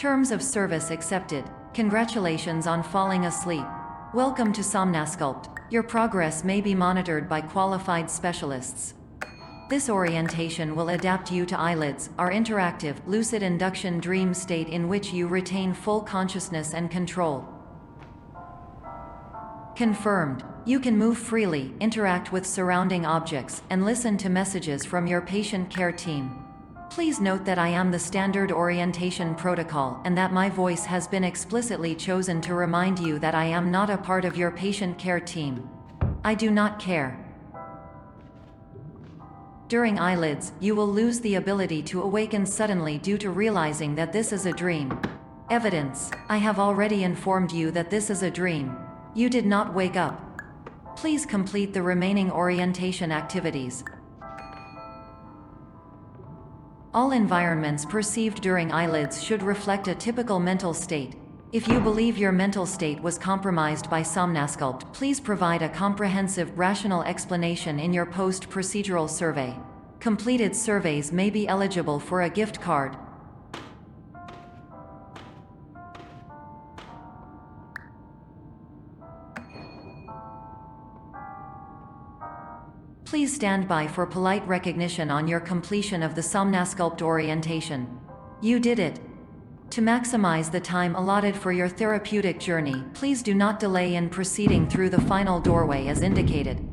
Terms of service accepted. Congratulations on falling asleep. Welcome to Somnasculpt. Your progress may be monitored by qualified specialists. This orientation will adapt you to eyelids, our interactive, lucid induction dream state in which you retain full consciousness and control. Confirmed. You can move freely, interact with surrounding objects, and listen to messages from your patient care team. Please note that I am the standard orientation protocol and that my voice has been explicitly chosen to remind you that I am not a part of your patient care team. I do not care. During eyelids, you will lose the ability to awaken suddenly due to realizing that this is a dream. Evidence. I have already informed you that this is a dream. You did not wake up. Please complete the remaining orientation activities. All environments perceived during eyelids should reflect a typical mental state. If you believe your mental state was compromised by Somnasculpt, please provide a comprehensive, rational explanation in your post-procedural survey. Completed surveys may be eligible for a gift card. Please stand by for polite recognition on your completion of the Somnasculpt orientation. You did it. To maximize the time allotted for your therapeutic journey, please do not delay in proceeding through the final doorway as indicated.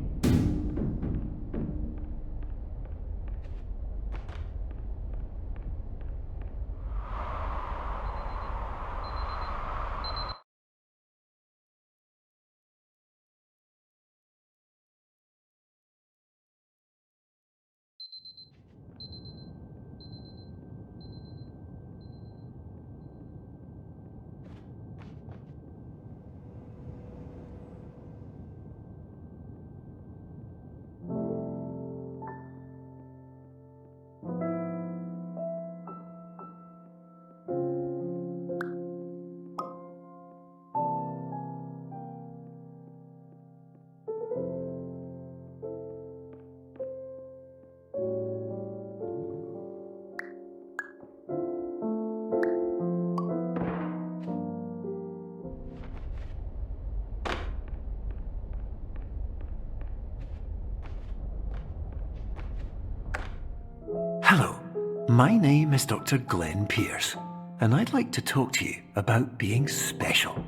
Hello, my name is Dr. Glenn Pierce, and I'd like to talk to you about being special.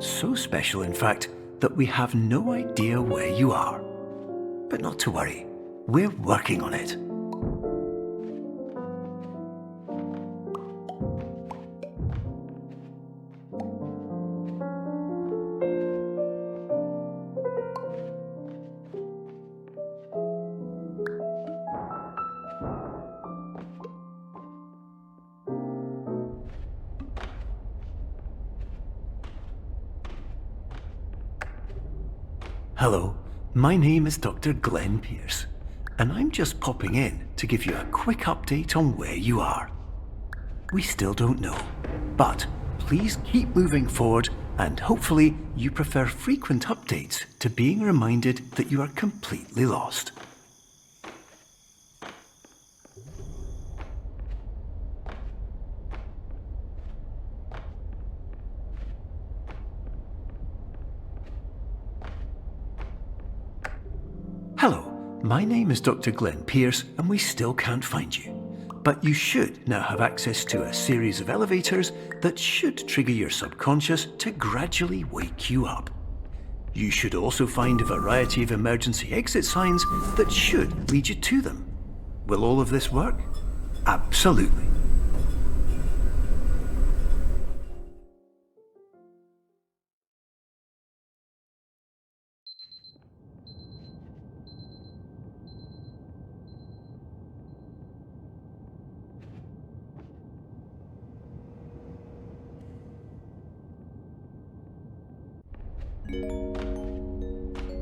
So special, in fact, that we have no idea where you are. But not to worry, we're working on it. Hello, my name is Dr. Glenn Pierce, and I'm just popping in to give you a quick update on where you are. We still don't know, but please keep moving forward, and hopefully you prefer frequent updates to being reminded that you are completely lost. Hello, my name is Dr. Glenn Pierce, and we still can't find you. But you should now have access to a series of elevators that should trigger your subconscious to gradually wake you up. You should also find a variety of emergency exit signs that should lead you to them. Will all of this work? Absolutely.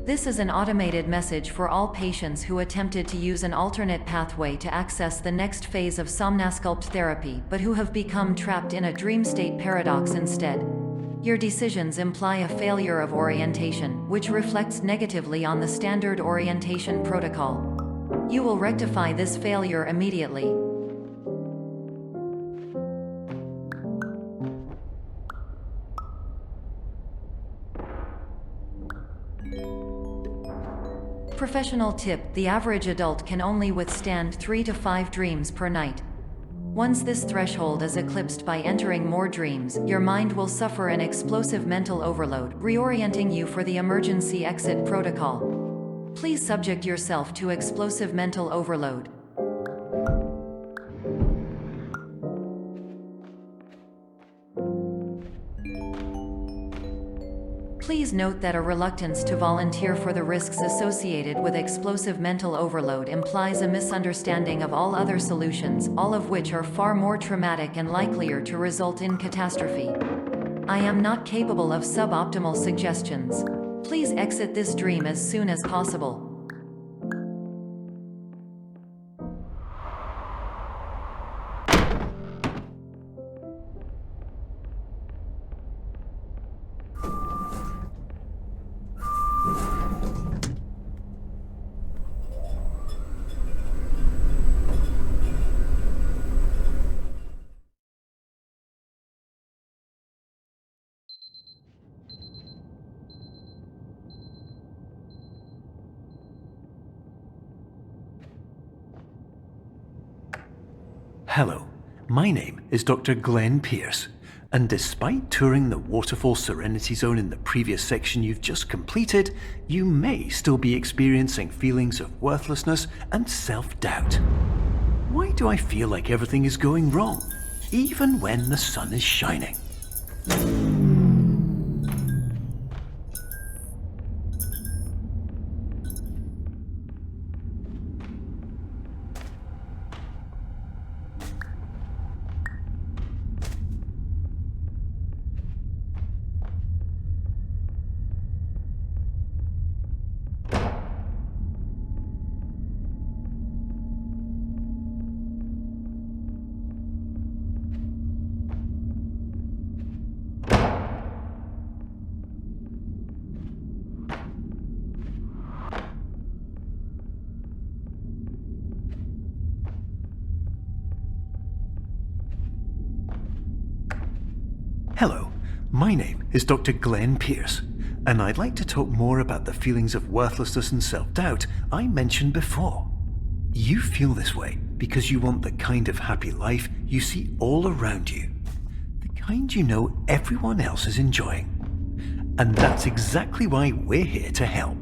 This is an automated message for all patients who attempted to use an alternate pathway to access the next phase of Somnasculpt therapy but who have become trapped in a dream state paradox instead. Your decisions imply a failure of orientation, which reflects negatively on the standard orientation protocol. You will rectify this failure immediately. professional tip, the average adult can only withstand 3 to 5 dreams per night. Once this threshold is eclipsed by entering more dreams, your mind will suffer an explosive mental overload, reorienting you for the emergency exit protocol. Please subject yourself to explosive mental overload. Please note that a reluctance to volunteer for the risks associated with explosive mental overload implies a misunderstanding of all other solutions, all of which are far more traumatic and likelier to result in catastrophe. I am not capable of suboptimal suggestions. Please exit this dream as soon as possible. Hello, my name is Dr. Glenn Pierce, and despite touring the Waterfall Serenity Zone in the previous section you've just completed, you may still be experiencing feelings of worthlessness and self-doubt. Why do I feel like everything is going wrong, even when the sun is shining? Hello, my name is Dr. Glenn Pierce, and I'd like to talk more about the feelings of worthlessness and self-doubt I mentioned before. You feel this way because you want the kind of happy life you see all around you, the kind you know everyone else is enjoying. And that's exactly why we're here to help.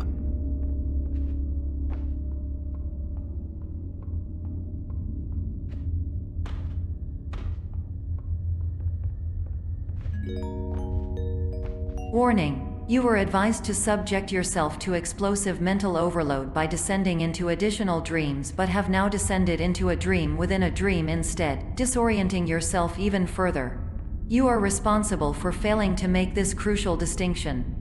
Warning: you were advised to subject yourself to explosive mental overload by descending into additional dreams, but have now descended into a dream within a dream instead, disorienting yourself even further. You are responsible for failing to make this crucial distinction.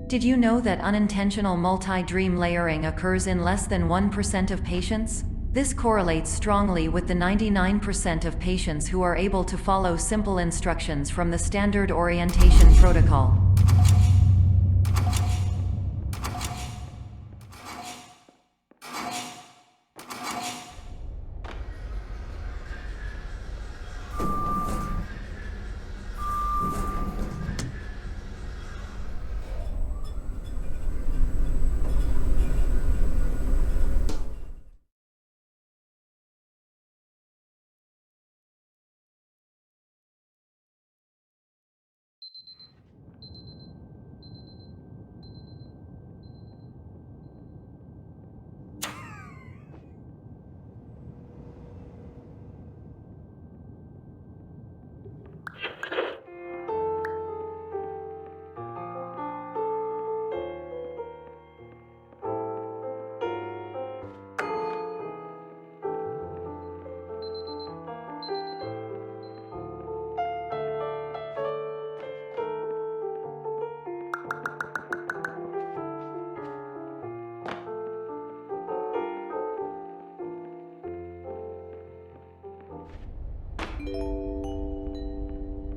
Did you know that unintentional multi-dream layering occurs in less than 1% of patients? This correlates strongly with the 99% of patients who are able to follow simple instructions from the standard orientation protocol.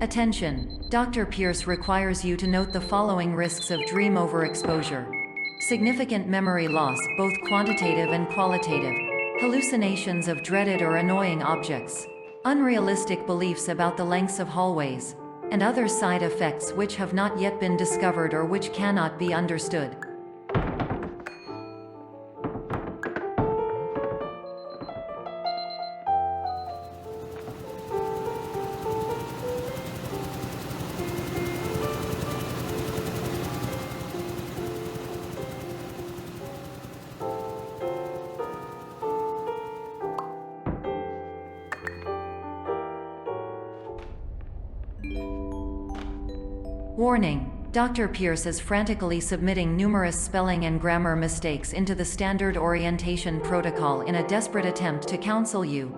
Attention! Dr. Pierce requires you to note the following risks of dream overexposure. Significant memory loss, both quantitative and qualitative. Hallucinations of dreaded or annoying objects. Unrealistic beliefs about the lengths of hallways. And other side effects which have not yet been discovered or which cannot be understood. Warning: Dr. Pierce is frantically submitting numerous spelling and grammar mistakes into the standard orientation protocol in a desperate attempt to counsel you.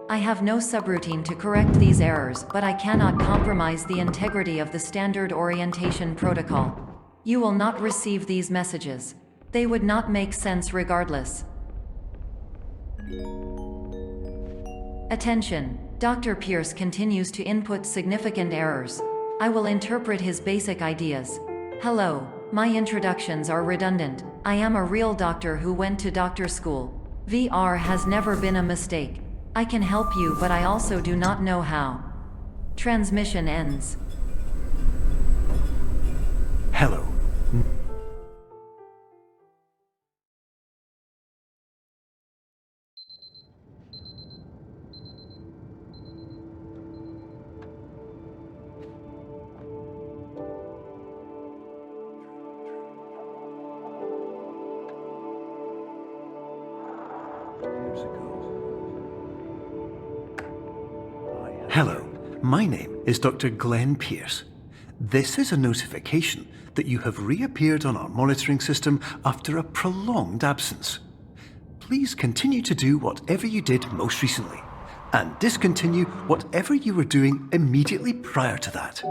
I have no subroutine to correct these errors, but I cannot compromise the integrity of the standard orientation protocol. You will not receive these messages. They would not make sense regardless. Attention! Dr. Pierce continues to input significant errors. I will interpret his basic ideas. Hello, my introductions are redundant. I am a real doctor who went to doctor school. VR has never been a mistake. I can help you, but I also do not know how. Transmission ends. Hello. Hello, my name is Dr. Glenn Pierce. This is a notification that you have reappeared on our monitoring system after a prolonged absence. Please continue to do whatever you did most recently, and discontinue whatever you were doing immediately prior to that.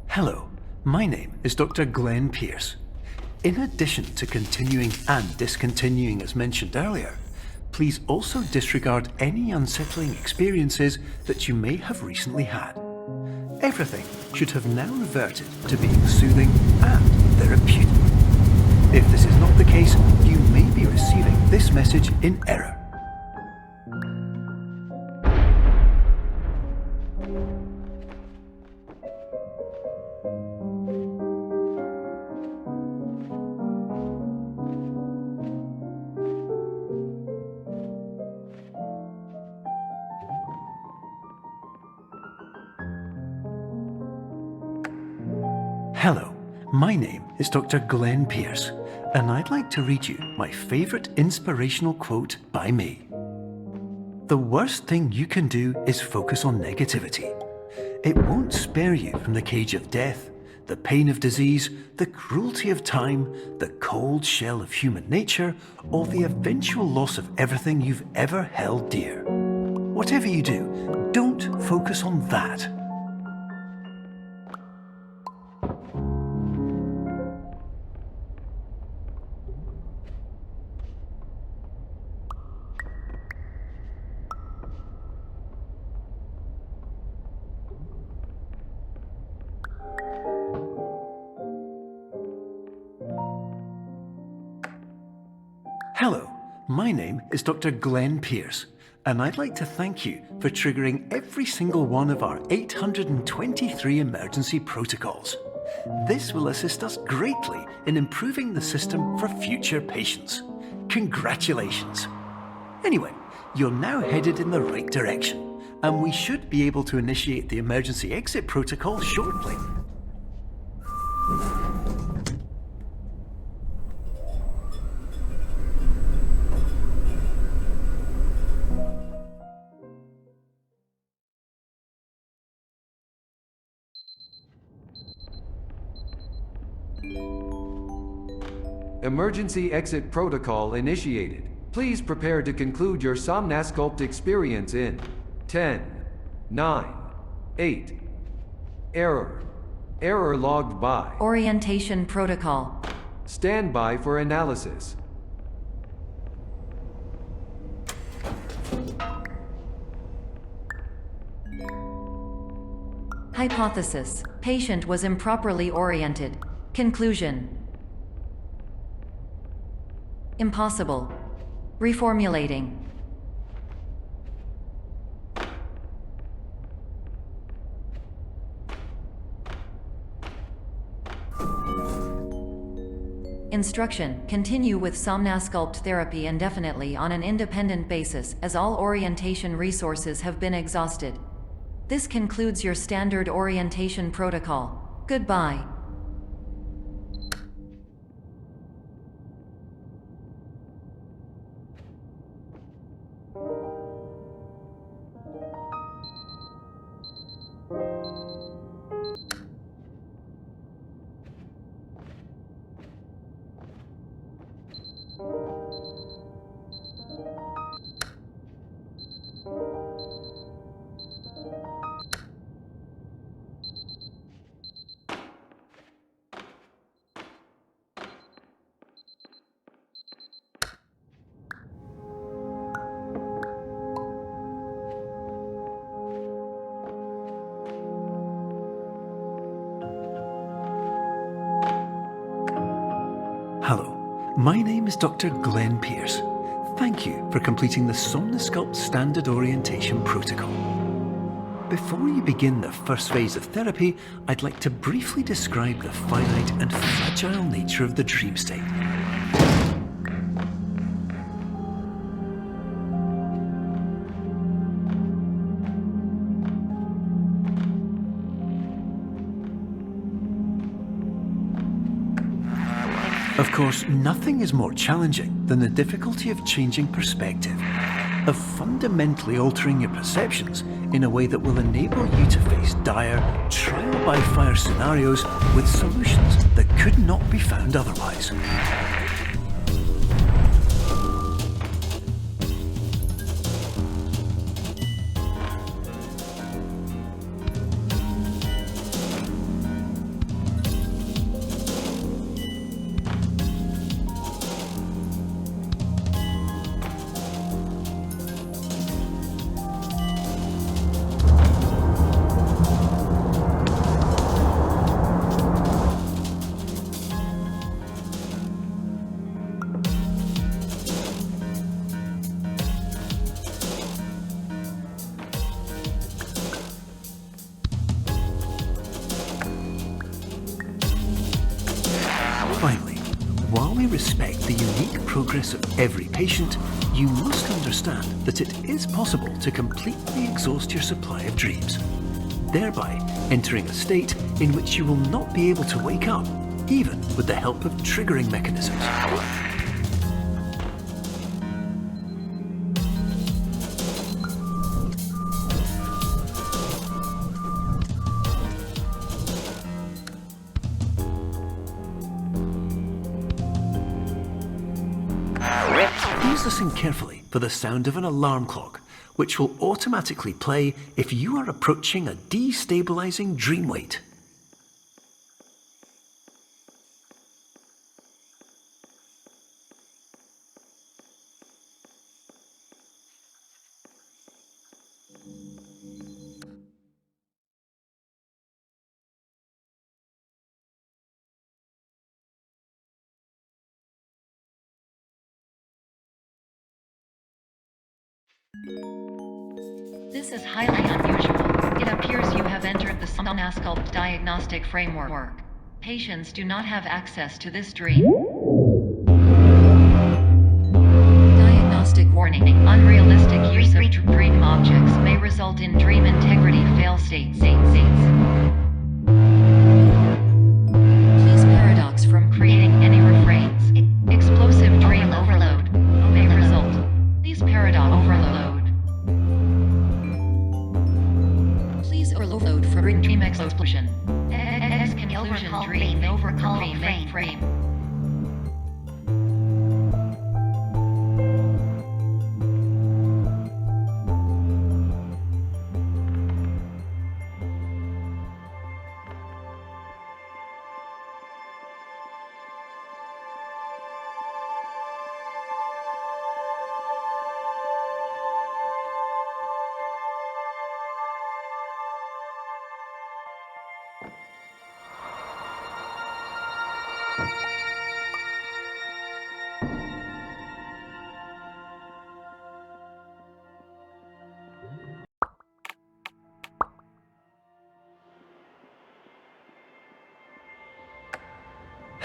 Hello, my name is Dr. Glenn Pierce. In addition to continuing and discontinuing as mentioned earlier, please also disregard any unsettling experiences that you may have recently had. Everything should have now reverted to being soothing and therapeutic. If this is not the case, you may be receiving this message in error. Hello, my name is Dr. Glenn Pierce, and I'd like to read you my favourite inspirational quote by me. The worst thing you can do is focus on negativity. It won't spare you from the cage of death, the pain of disease, the cruelty of time, the cold shell of human nature, or the eventual loss of everything you've ever held dear. Whatever you do, don't focus on that. Hello, my name is Dr. Glenn Pierce, and I'd like to thank you for triggering every single one of our 823 emergency protocols. This will assist us greatly in improving the system for future patients. Congratulations! Anyway, you're now headed in the right direction, and we should be able to initiate the emergency exit protocol shortly. Emergency exit protocol initiated. Please prepare to conclude your Somnasculpt experience in 10, 9, 8. Error. Error logged by. Orientation protocol. Stand by for analysis. Hypothesis. Patient was improperly oriented. Conclusion. Impossible. Reformulating. Instruction. Continue with Somnasculpt therapy indefinitely on an independent basis, as all orientation resources have been exhausted. This concludes your standard orientation protocol. Goodbye. Hello, my name is Dr. Glenn Pierce. Thank you for completing the Somnasculpt Standard Orientation Protocol. Before you begin the first phase of therapy, I'd like to briefly describe the finite and fragile nature of the dream state. Of course, nothing is more challenging than the difficulty of changing perspective, of fundamentally altering your perceptions in a way that will enable you to face dire, trial-by-fire scenarios with solutions that could not be found otherwise. Finally, while we respect the unique progress of every patient, you must understand that it is possible to completely exhaust your supply of dreams, thereby entering a state in which you will not be able to wake up, even with the help of triggering mechanisms. Please listen carefully for the sound of an alarm clock, which will automatically play if you are approaching a destabilizing dream weight. This is highly unusual. It appears you have entered the Somnasculpt diagnostic framework. Patients do not have access to this dream. Diagnostic warning. Unrealistic use of dream objects may result in dream integrity fail states. Please paradox from creating any refrains. Explosive dream overload may result. Please paradox overload. Please overload for dream explosion. conclusion dream overcome frame.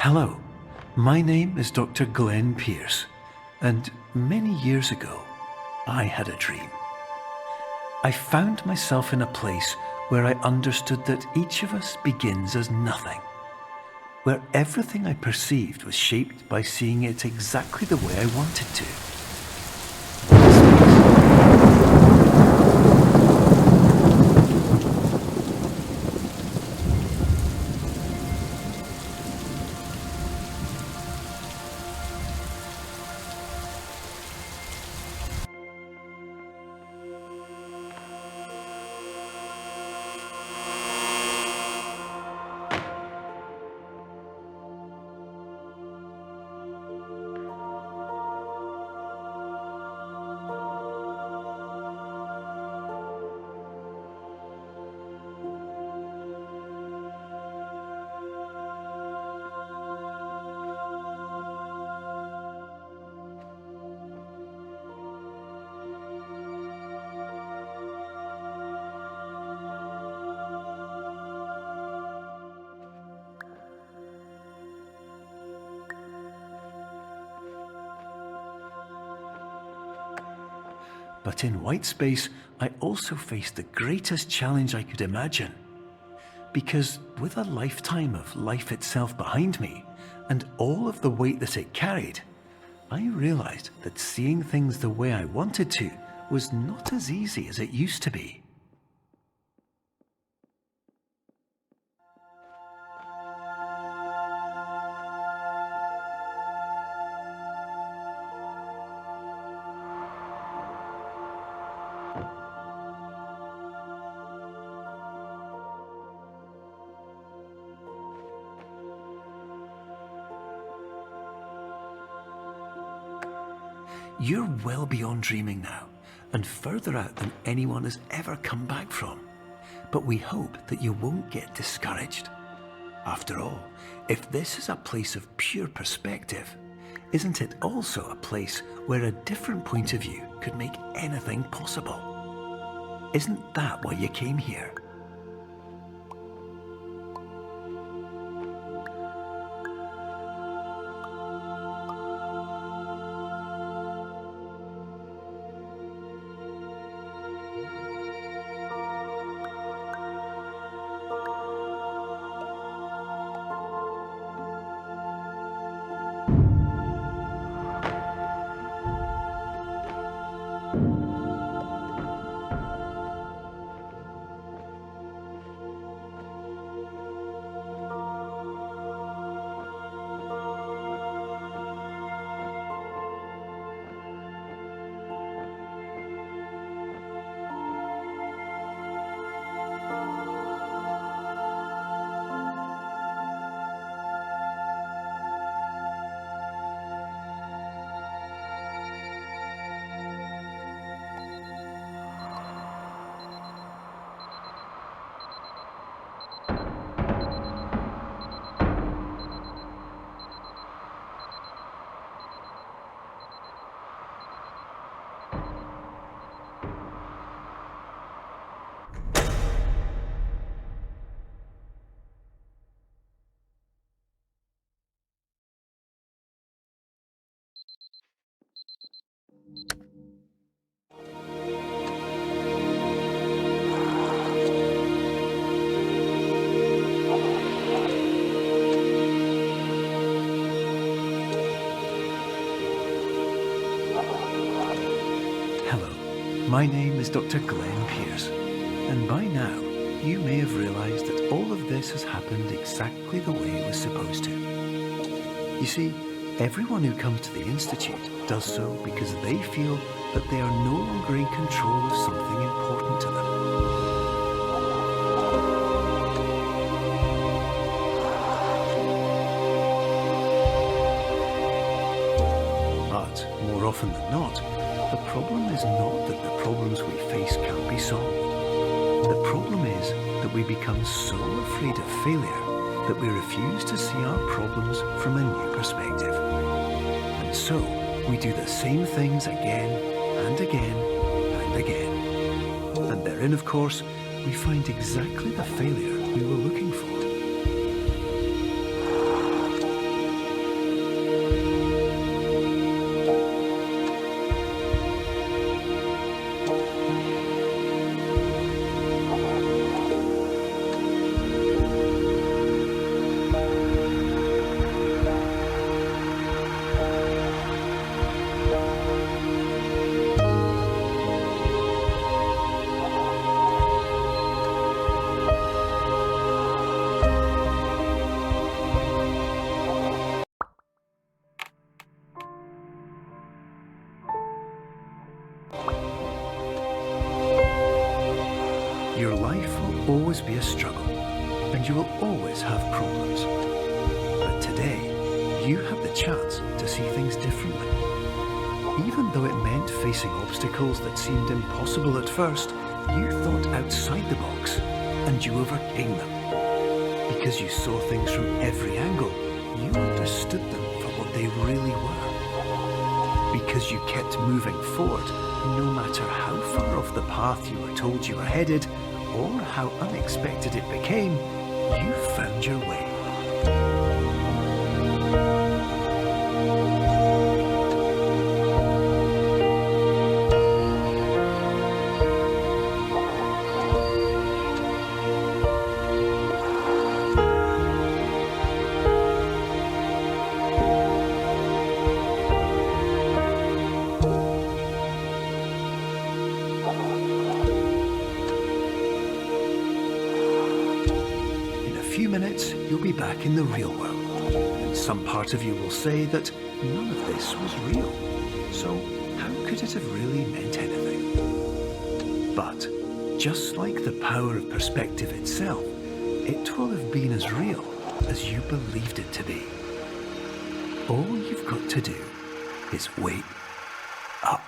Hello, my name is Dr. Glenn Pierce, and many years ago, I had a dream. I found myself in a place where I understood that each of us begins as nothing, where everything I perceived was shaped by seeing it exactly the way I wanted to. But in white space, I also faced the greatest challenge I could imagine. Because with a lifetime of life itself behind me, and all of the weight that it carried, I realized that seeing things the way I wanted to was not as easy as it used to be. You're well beyond dreaming now, and further out than anyone has ever come back from. But we hope that you won't get discouraged. After all, if this is a place of pure perspective, isn't it also a place where a different point of view could make anything possible? Isn't that why you came here? My name is Dr. Glenn Pierce, and by now you may have realized that all of this has happened exactly the way it was supposed to. You see, everyone who comes to the Institute does so because they feel that they are no longer in control of something important to them. But more often than not, the problem is not that the problems we face can't be solved. The problem is that we become so afraid of failure that we refuse to see our problems from a new perspective. And so, we do the same things again and again and again. And therein, of course, we find exactly the failure we were looking for. Your life will always be a struggle, and you will always have problems. But today, you have the chance to see things differently. Even though it meant facing obstacles that seemed impossible at first, you thought outside the box, and you overcame them. Because you saw things from every angle, you understood them for what they really were. Because you kept moving forward, no matter how far off the path you were told you were headed, or how unexpected it became, you found your way. In a few minutes, you'll be back in the real world, and some part of you will say that none of this was real. So how could it have really meant anything? But just like the power of perspective itself, it will have been as real as you believed it to be. All you've got to do is wait up.